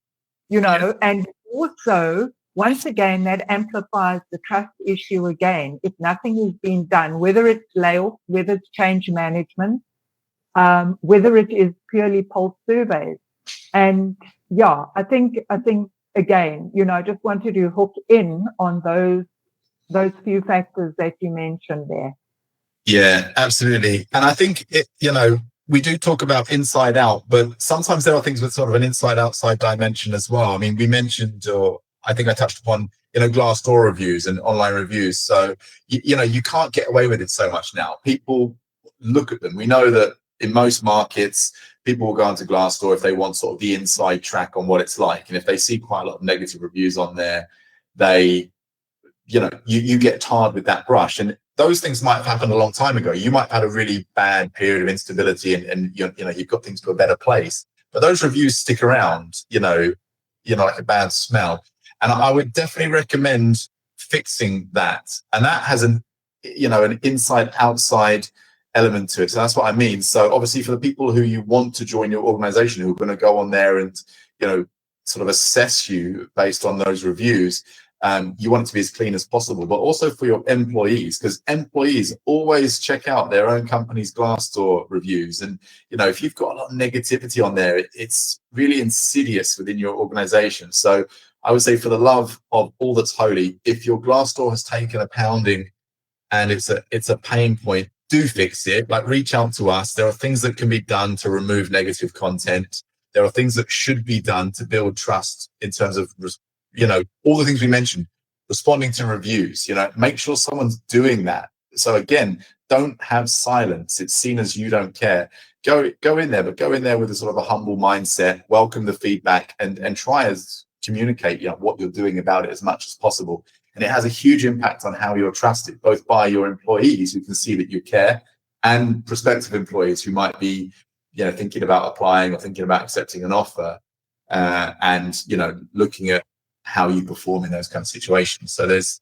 You know, and also, once again, that amplifies the trust issue again. If nothing is being done, whether it's layoff, whether it's change management, whether it is purely pulse surveys. And yeah, I think again, you know, I just wanted to hook in on those few factors that you mentioned there. Yeah, absolutely. And I think we do talk about inside out, but sometimes there are things with sort of an inside outside dimension as well. I mean, we mentioned, or I think I touched upon, Glassdoor reviews and online reviews. So, you can't get away with it so much now. People look at them. We know that in most markets, people will go onto Glassdoor if they want sort of the inside track on what it's like. And if they see quite a lot of negative reviews on there, they, you get tarred with that brush. And those things might have happened a long time ago. You might have had a really bad period of instability and you've got things to a better place. But those reviews stick around, like a bad smell. And I would definitely recommend fixing that. And that has an inside outside element to it. So that's what I mean. So obviously for the people who you want to join your organization, who are going to go on there and, sort of assess you based on those reviews, you want it to be as clean as possible, but also for your employees, because employees always check out their own company's Glassdoor reviews. And, if you've got a lot of negativity on there, it's really insidious within your organization. So I would say, for the love of all that's holy, if your Glassdoor has taken a pounding and it's a pain point, do fix it. Like, reach out to us. There are things that can be done to remove negative content. There are things that should be done to build trust in terms of, all the things we mentioned, responding to reviews, make sure someone's doing that. So again, don't have silence. It's seen as you don't care. Go in there, but go in there with a sort of a humble mindset, welcome the feedback, and try as communicate, what you're doing about it as much as possible. And it has a huge impact on how you're trusted, both by your employees who can see that you care, and prospective employees who might be, thinking about applying or thinking about accepting an offer, and, looking at how you perform in those kind of situations. So there's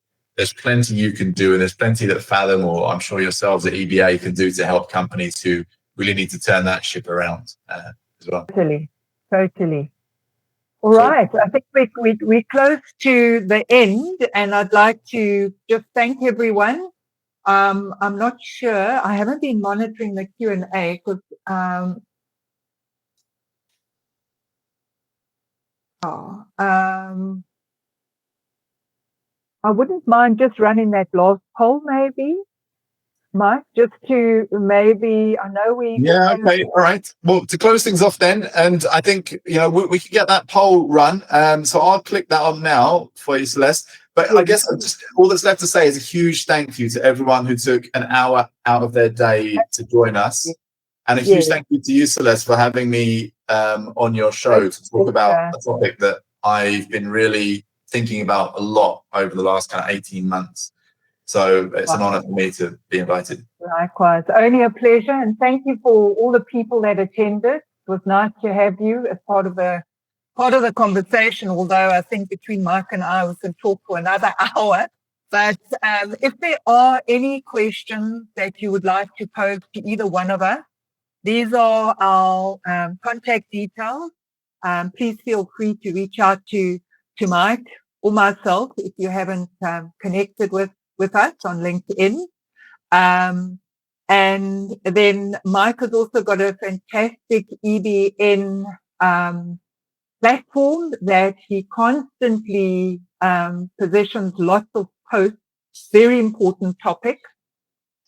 plenty you can do, and there's plenty that Fathom, or I'm sure yourselves at EBA, can do to help companies who really need to turn that ship around as well. Totally. All right. I think we're close to the end, and I'd like to just thank everyone. I'm not sure. I haven't been monitoring the Q&A because I wouldn't mind just running that last poll, maybe, Mike, just to maybe, I know we... Yeah, okay, all right. Well, to close things off then, and I think, we can get that poll run. So I'll click that on now for you, Celeste. But I guess all that's left to say is a huge thank you to everyone who took an hour out of their day to join us. And a huge thank you to you, Celeste, for having me on your show to talk about a topic that I've been really thinking about a lot over the last kind of 18 months. So it's an honor for me to be invited. Likewise, only a pleasure. And thank you for all the people that attended. It was nice to have you as part of the conversation, although I think between Mike and I, we can talk for another hour. But if there are any questions that you would like to pose to either one of us, these are our contact details. Please feel free to reach out to Mike or myself if you haven't connected with us on LinkedIn. And then Mike has also got a fantastic EBN platform that he constantly positions lots of posts, very important topics.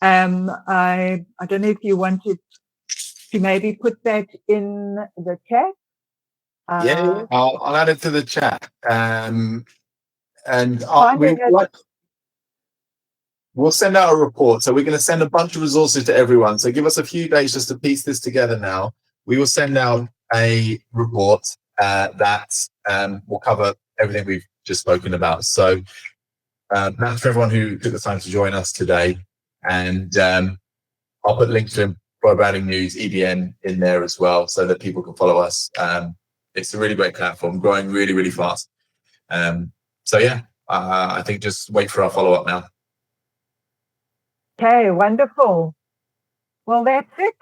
I don't know if you wanted to maybe put that in the chat. Yeah, I'll add it to the chat. And Finding it. we'll send out a report. So we're going to send a bunch of resources to everyone. So give us a few days just to piece this together now. We will send out a report that will cover everything we've just spoken about. So that's for everyone who took the time to join us today. And I'll put links to Probating News, EDN in there as well so that people can follow us. It's a really great platform, growing really, really fast. So yeah, I think just wait for our follow-up now. Okay, wonderful. Well, that's it.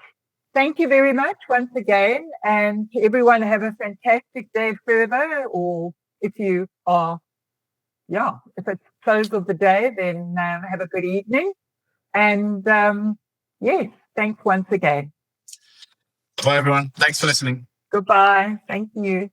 Thank you very much once again. And to everyone, have a fantastic day further. Or if you are, if it's close of the day, then have a good evening. And yes, thanks once again. Bye, everyone. Thanks for listening. Goodbye. Thank you.